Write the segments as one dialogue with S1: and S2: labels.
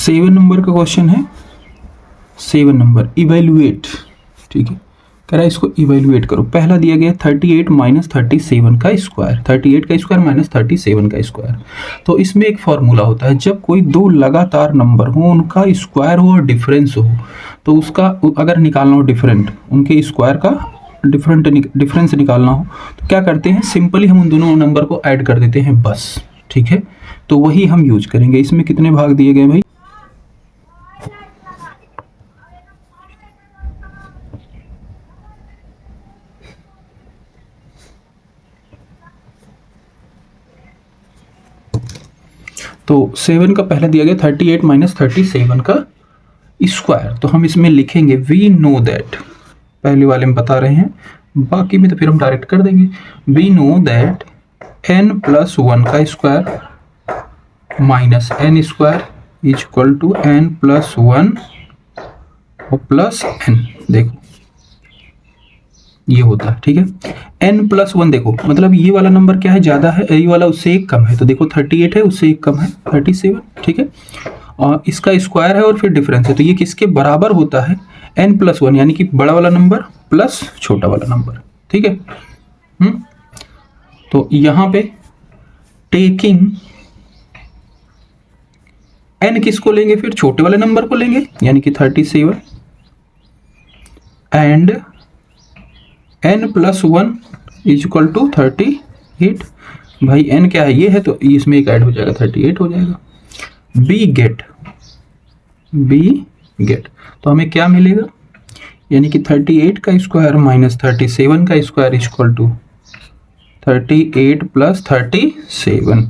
S1: 7 number का question है, 7 number evaluate. ठीक है, कह रहा है इसको इवेल्युएट करो। पहला दिया गया 38 माइनस 37 का स्क्वायर, 38 का स्क्वायर माइनस 37 का स्क्वायर। तो इसमें एक फॉर्मूला होता है, जब कोई दो लगातार नंबर हो, उनका स्क्वायर हो और डिफरेंस हो, तो उसका अगर निकालना हो डिफरेंट, उनके स्क्वायर का डिफरेंस निकालना हो, तो क्या करते हैं, सिंपली हम उन दोनों नंबर को ऐड कर देते हैं बस। ठीक है, तो वही हम यूज करेंगे। इसमें कितने भाग दिए गए भाई, तो 7 का पहले दिया गया 38 माइनस 37 का स्क्वायर। तो हम इसमें लिखेंगे वी नो दैट, पहले वाले में बता रहे हैं, बाकी में तो फिर हम डायरेक्ट कर देंगे। We know that n plus 1 का square minus n square is equal to n plus 1 और प्लस n। देखो ये होता है। ठीक है, n प्लस 1 देखो, मतलब ये वाला नंबर क्या है, ज़्यादा है, ये वाला उससे एक कम है, तो देखो 38 है, उससे एक कम है 37। ठीक है, और इसका स्क्वायर है और फिर डिफरेंस है, तो ये किसके बराबर होता है, n प्लस 1, यानी कि बड़ा वाला नंबर प्लस छोटा वाला नंबर। ठीक है, तो यहाँ पे टेकिंग n किसको लेंगे, फिर छोटे वाले नंबर को लेंगे, यानी कि 37 and n plus 1 is equal to 38। भाई n क्या है, ये है, तो इसमें एक ऐड हो जाएगा, 38 हो जाएगा। बी गेट, तो हमें क्या मिलेगा, यानी कि 38 का स्क्वायर माइनस 37 का square is equal to 38 plus 37,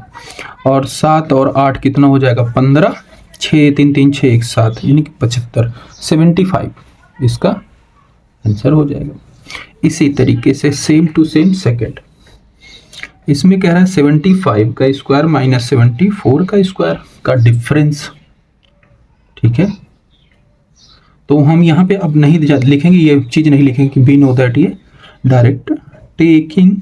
S1: और 7 और 8 कितना हो जाएगा, 15, 6 3 3 6 1 7, यानी कि 75, 75 इसका आंसर हो जाएगा। इसी तरीके से सेम टू सेम सेकंड, इसमें कह रहा है 75 का स्क्वायर माइनस 74 का स्क्वायर का डिफरेंस। ठीक है, तो हम यहाँ पे अब नहीं लिखेंगे, ये चीज नहीं लिखेंगे कि बी नो दैट, ये direct taking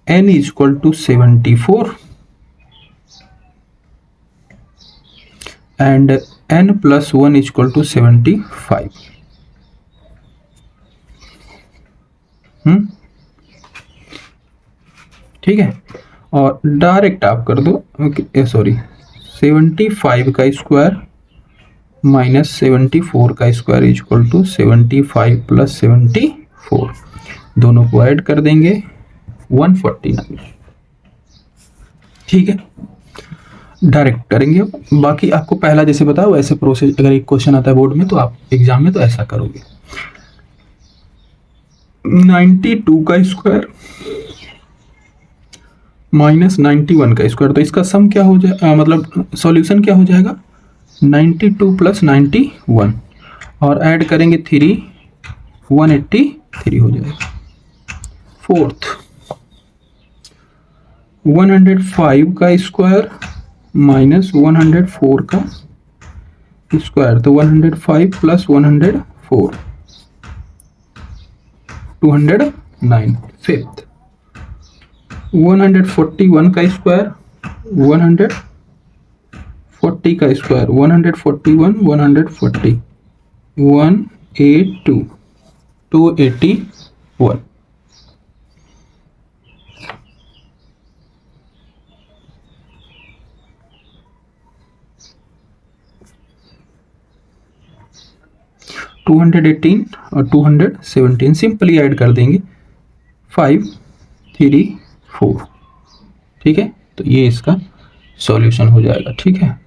S1: n is equal to 74 and n plus 1 is equal to 75। ठीक है, और डायरेक्ट आप कर दो, सॉरी 75 का स्क्वायर माइनस 74 का square is equal to 75 plus 74, दोनों को ऐड कर देंगे 149। ठीक है, डायरेक्ट करेंगे। बाकी आपको पहला जैसे बताया वैसे प्रोसेस, अगर एक क्वेश्चन आता है बोर्ड में तो आप एग्जाम में तो ऐसा करोगे। 92 का स्क्वायर माइनस 91 का स्क्वायर, तो इसका सम क्या हो जाए, मतलब सॉल्यूशन क्या हो जाएगा, 92 प्लस 91, और ऐड करेंगे 3, 183 हो जाएगा। फोर्थ 105 का स्क्वायर माइनस 104 का स्क्वायर, तो 105 प्लस 104 209। फिफ्थ 141 का स्क्वायर 140 का स्क्वायर 141 140 182 281। टू 218 और 217 सिंपली ऐड कर देंगे 5 3 4। ठीक है, तो ये इसका सॉल्यूशन हो जाएगा। ठीक है,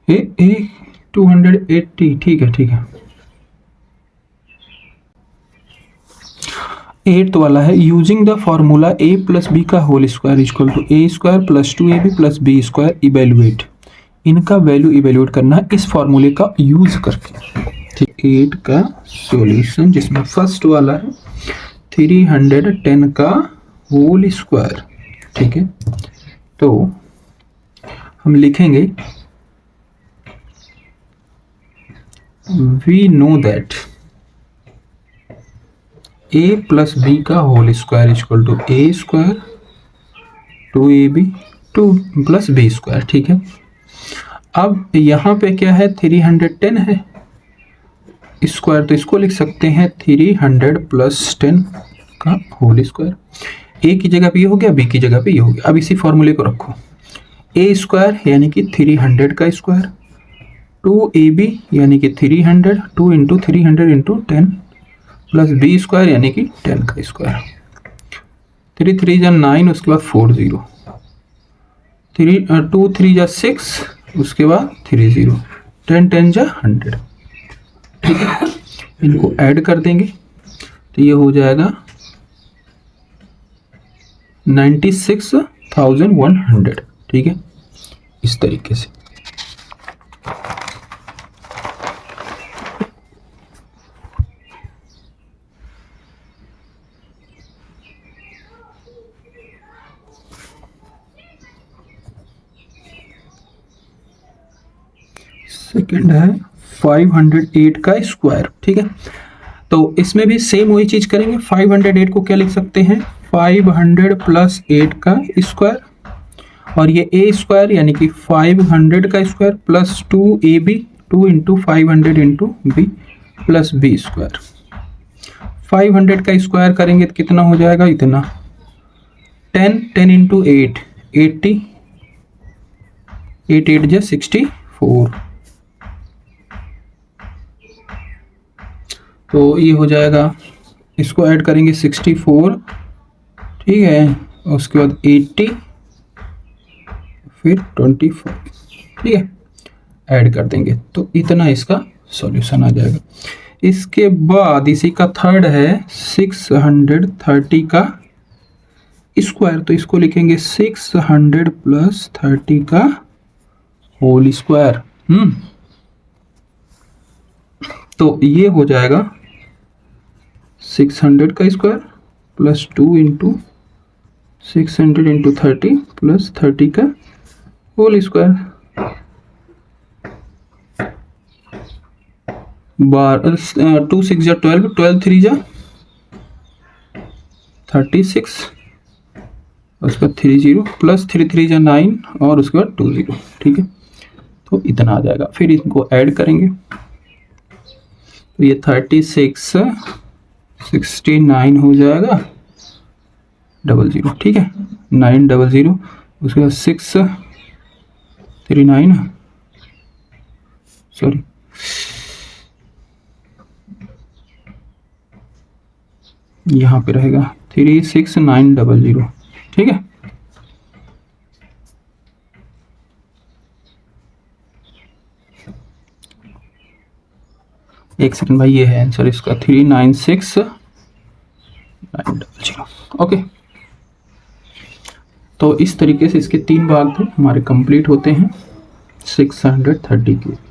S1: ए 280। ठीक है, ठीक है, 8th वाला है, using the formula a plus B का whole square equal to a square plus 2ab plus B square evaluate. इनका वैल्यू इवेल्युएट करना है इस फॉर्मूले का यूज करके। ठीक, 8 का सॉल्यूशन, जिसमें फर्स्ट वाला है 310 का होल स्क्वायर। ठीक है, तो हम लिखेंगे we know that a plus B का whole square equal to a square 2ab 2 plus B square, ठीक है। अब यहाँ पे क्या है, 310 है स्क्वायर, तो इसको लिख सकते हैं 300 प्लस 10 का होल स्क्वायर। ए की जगह पे ये हो गया, बी की जगह पे ये हो गया। अब इसी फॉर्मूले को रखो, ए स्क्वायर यानी कि 300 का स्क्वायर, 2ab यानी कि 300, 2 into 300 into 10 plus B square यानी कि 10 का स्क्वायर। 3 3 जा 9, उसके बाद 4 0, 2 3 जा 6, उसके बाद 3 0, 10 10 जा 100, ठीक है। इनको ऐड कर देंगे तो ये हो जाएगा 96,100, ठीक है, इस तरीके से। सेकंड है 508 का स्क्वायर, ठीक है। तो इसमें भी सेम वही चीज करेंगे। 508 को क्या लिख सकते हैं, 500 प्लस 8 का स्क्वायर, और ये ए स्क्वायर यानी कि 500 का square plus 2ab, 2 into 500 into B plus B square. 500 का स्क्वायर करेंगे तो कितना हो जाएगा, इतना 10 10 इंटू 8 80, 8 8 जा 64, तो ये हो जाएगा, इसको ऐड करेंगे 64, ठीक है, उसके बाद 80 फिर 25, ठीक है, ऐड कर देंगे तो इतना इसका सॉल्यूशन आ जाएगा। इसके बाद इसी का थर्ड है 630 का स्क्वायर, तो इसको लिखेंगे 600 प्लस 30 का होल स्क्वायर। तो ये हो जाएगा 600 का square plus 2 into 600 into 30 plus 30 का होल स्क्वायर। 2 6 जा 12, 12 3 जा 36, उसके बाद 30 प्लस 3 3 जा 9, और उसके बाद 2 0, ठीक है, तो इतना आ जाएगा। फिर इनको ऐड करेंगे तो ये 36 69 हो जाएगा 00, ठीक है, 900, उसके बाद 6 39, सॉरी, यहाँ पे रहेगा 36900, ठीक है। एक सेकंड भाई, ये है आंसर इसका 396,900, ओके। तो इस तरीके से इसके 3 भाग थे हमारे कंप्लीट होते हैं 630 के।